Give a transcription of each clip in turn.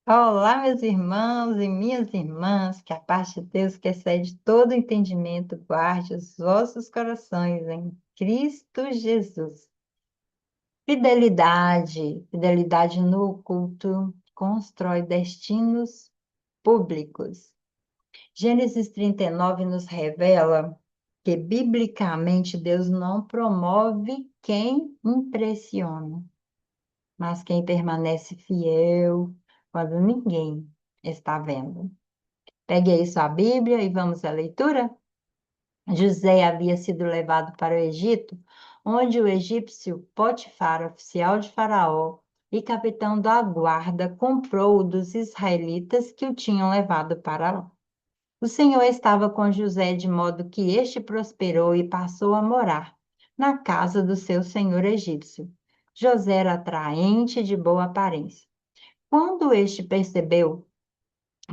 Olá, meus irmãos e minhas irmãs, que a paz de Deus, que excede todo entendimento, guarde os vossos corações em Cristo Jesus. Fidelidade no culto constrói destinos públicos. Gênesis 39 nos revela que, biblicamente, Deus não promove quem impressiona, mas quem permanece fiel quando ninguém está vendo. Pegue aí sua Bíblia e vamos à leitura. José havia sido levado para o Egito, onde o egípcio Potifar, oficial de Faraó e capitão da guarda, comprou-o dos israelitas que o tinham levado para lá. O Senhor estava com José de modo que este prosperou e passou a morar na casa do seu senhor egípcio. José era atraente e de boa aparência. Quando este percebeu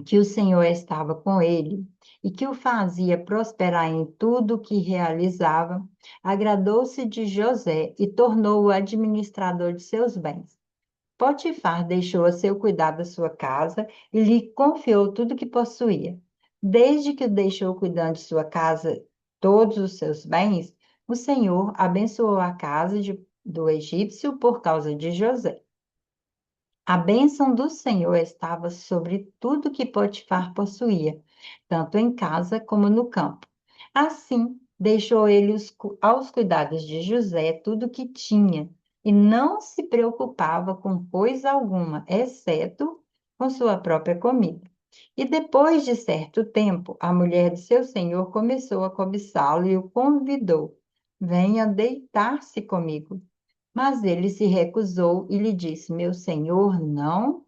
que o Senhor estava com ele e que o fazia prosperar em tudo o que realizava, agradou-se de José e tornou-o administrador de seus bens. Potifar deixou a seu cuidado a sua casa e lhe confiou tudo o que possuía. Desde que o deixou cuidando de sua casa, todos os seus bens, o Senhor abençoou a casa do egípcio por causa de José. A bênção do Senhor estava sobre tudo que Potifar possuía, tanto em casa como no campo. Assim, deixou ele aos cuidados de José tudo o que tinha, e não se preocupava com coisa alguma, exceto com sua própria comida. E depois de certo tempo, a mulher de seu senhor começou a cobiçá-lo e o convidou: Venha deitar-se comigo. Mas ele se recusou e lhe disse: Meu senhor não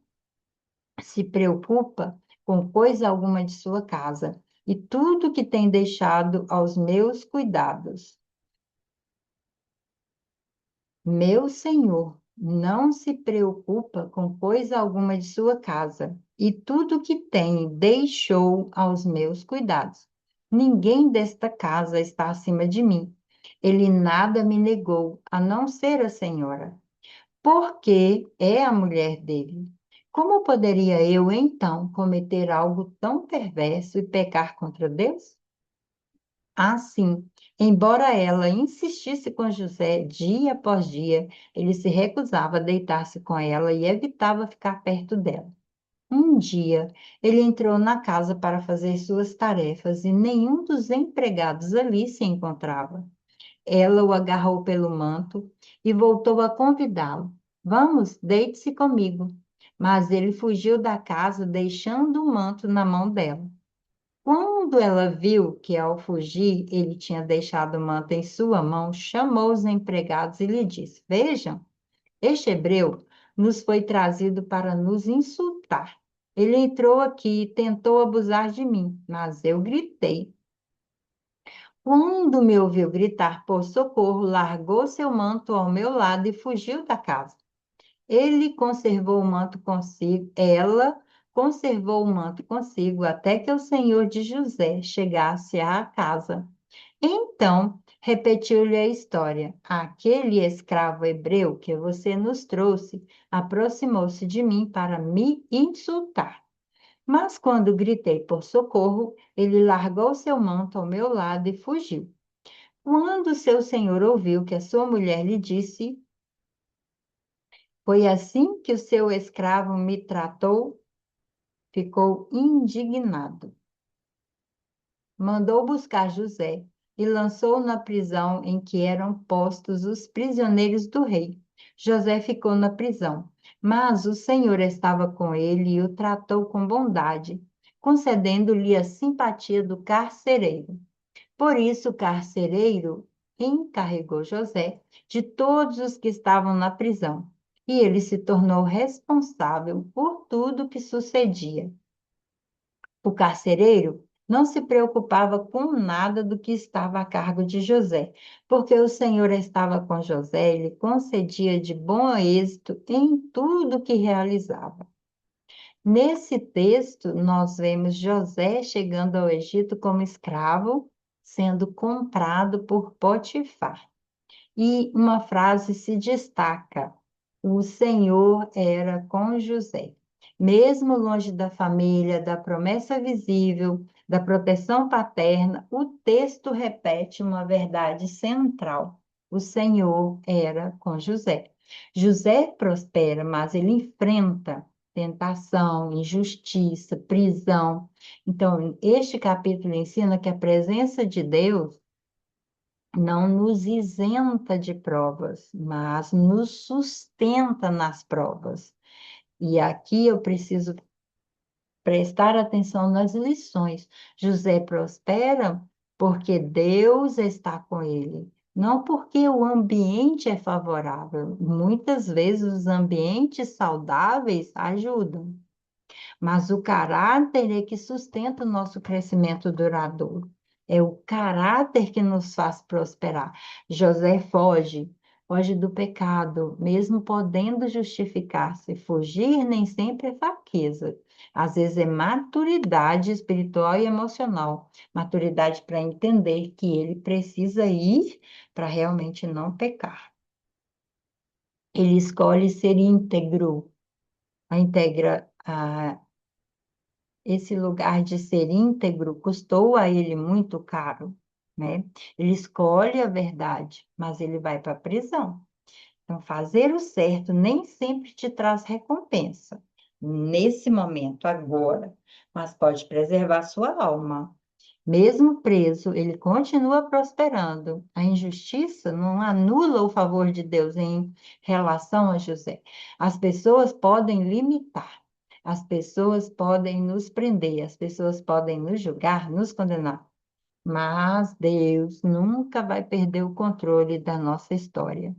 se preocupa com coisa alguma de sua casa, e tudo que tem deixado aos meus cuidados. Meu senhor não se preocupa com coisa alguma de sua casa, e tudo que tem deixou aos meus cuidados. Ninguém desta casa está acima de mim. Ele nada me negou, a não ser a senhora, porque é a mulher dele. Como poderia eu, então, cometer algo tão perverso e pecar contra Deus? Assim, embora ela insistisse com José dia após dia, ele se recusava a deitar-se com ela e evitava ficar perto dela. Um dia, ele entrou na casa para fazer suas tarefas e nenhum dos empregados ali se encontrava. Ela o agarrou pelo manto e voltou a convidá-lo. Vamos, deite-se comigo. Mas ele fugiu da casa, deixando o manto na mão dela. Quando ela viu que, ao fugir, ele tinha deixado o manto em sua mão, chamou os empregados e lhe disse: Vejam, este hebreu nos foi trazido para nos insultar. Ele entrou aqui e tentou abusar de mim, mas eu gritei. Quando me ouviu gritar por socorro, largou seu manto ao meu lado e fugiu da casa. Ele conservou o manto consigo, ela conservou o manto consigo até que o senhor de José chegasse à casa. Então, repetiu-lhe a história. Aquele escravo hebreu que você nos trouxe aproximou-se de mim para me insultar. Mas quando gritei por socorro, ele largou seu manto ao meu lado e fugiu. Quando seu senhor ouviu que a sua mulher lhe disse, foi assim que o seu escravo me tratou, ficou indignado. Mandou buscar José e lançou-o na prisão em que eram postos os prisioneiros do rei. José ficou na prisão, mas o Senhor estava com ele e o tratou com bondade, concedendo-lhe a simpatia do carcereiro. Por isso, o carcereiro encarregou José de todos os que estavam na prisão, e ele se tornou responsável por tudo que sucedia. O carcereiro não se preocupava com nada do que estava a cargo de José, porque o Senhor estava com José e lhe concedia de bom êxito em tudo que realizava. Nesse texto, nós vemos José chegando ao Egito como escravo, sendo comprado por Potifar. E uma frase se destaca: o Senhor era com José. Mesmo longe da família, da promessa visível, da proteção paterna, o texto repete uma verdade central. O Senhor era com José. José prospera, mas ele enfrenta tentação, injustiça, prisão. Então, este capítulo ensina que a presença de Deus não nos isenta de provas, mas nos sustenta nas provas. E aqui eu preciso prestar atenção nas lições. José prospera porque Deus está com ele, não porque o ambiente é favorável. Muitas vezes os ambientes saudáveis ajudam, mas o caráter é que sustenta o nosso crescimento duradouro. É o caráter que nos faz prosperar. José foge do pecado, mesmo podendo justificar-se. Fugir nem sempre é fraqueza. Às vezes é maturidade espiritual e emocional. Maturidade para entender que ele precisa ir para realmente não pecar. Ele escolhe ser íntegro. A integra, esse lugar de ser íntegro custou a ele muito caro, né? Ele escolhe a verdade, mas ele vai para a prisão. Então, fazer o certo nem sempre te traz recompensa, nesse momento, agora, mas pode preservar sua alma. Mesmo preso, ele continua prosperando. A injustiça não anula o favor de Deus em relação a José. As pessoas podem limitar, as pessoas podem nos prender, as pessoas podem nos julgar, nos condenar, mas Deus nunca vai perder o controle da nossa história.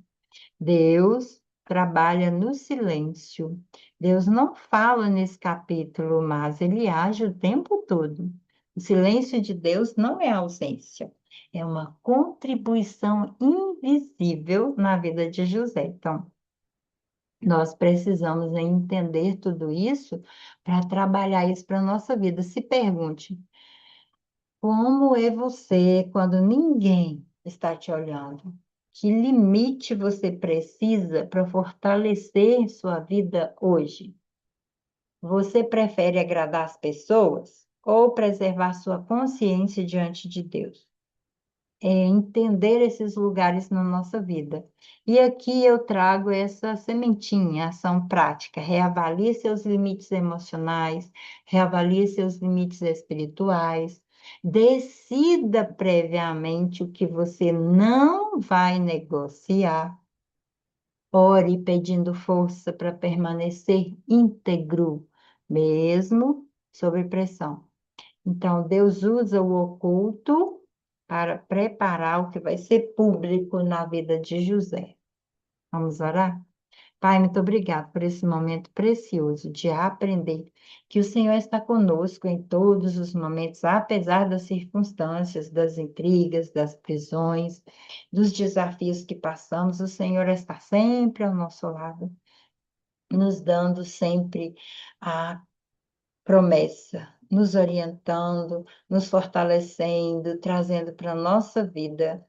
Deus trabalha no silêncio. Deus não fala nesse capítulo, mas ele age o tempo todo. O silêncio de Deus não é ausência, é uma contribuição invisível na vida de José. Então, nós precisamos entender tudo isso para trabalhar isso para a nossa vida. Se pergunte, como é você quando ninguém está te olhando? Que limite você precisa para fortalecer sua vida hoje? Você prefere agradar as pessoas ou preservar sua consciência diante de Deus? É entender esses lugares na nossa vida. E aqui eu trago essa sementinha, ação prática. Reavalie seus limites emocionais, reavalie seus limites espirituais. Decida previamente o que você não vai negociar. Ore pedindo força para permanecer íntegro, mesmo sob pressão. Então, Deus usa o oculto para preparar o que vai ser público na vida de José. Vamos orar? Pai, muito obrigado por esse momento precioso de aprender que o Senhor está conosco em todos os momentos, apesar das circunstâncias, das intrigas, das prisões, dos desafios que passamos, o Senhor está sempre ao nosso lado, nos dando sempre a promessa, nos orientando, nos fortalecendo, trazendo para a nossa vida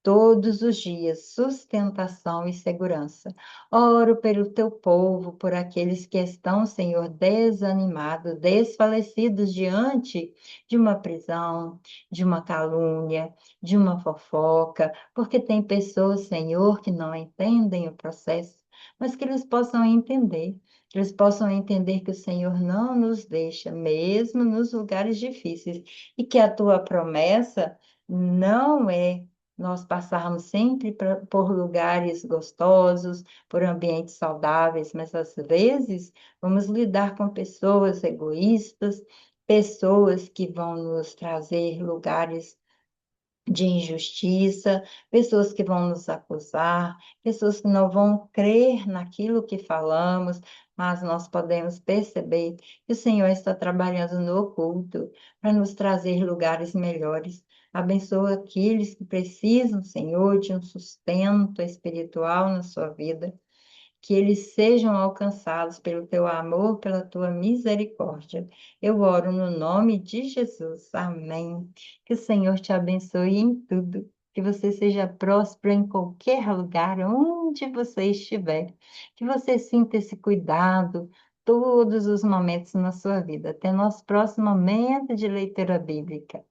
todos os dias sustentação e segurança. Oro pelo teu povo, por aqueles que estão, Senhor, desanimados, desfalecidos diante de uma prisão, de uma calúnia, de uma fofoca, porque tem pessoas, Senhor, que não entendem o processo, mas que eles possam entender. Que eles possam entender que o Senhor não nos deixa, mesmo nos lugares difíceis, e que a tua promessa não é nós passarmos sempre por lugares gostosos, por ambientes saudáveis, mas às vezes vamos lidar com pessoas egoístas, pessoas que vão nos trazer lugares de injustiça, pessoas que vão nos acusar, pessoas que não vão crer naquilo que falamos, mas nós podemos perceber que o Senhor está trabalhando no oculto para nos trazer lugares melhores. Abençoa aqueles que precisam, Senhor, de um sustento espiritual na sua vida, que eles sejam alcançados pelo teu amor, pela tua misericórdia. Eu oro no nome de Jesus. Amém. Que o Senhor te abençoe em tudo. Que você seja próspero em qualquer lugar, onde você estiver. Que você sinta esse cuidado todos os momentos na sua vida. Até nosso próximo momento de leitura bíblica.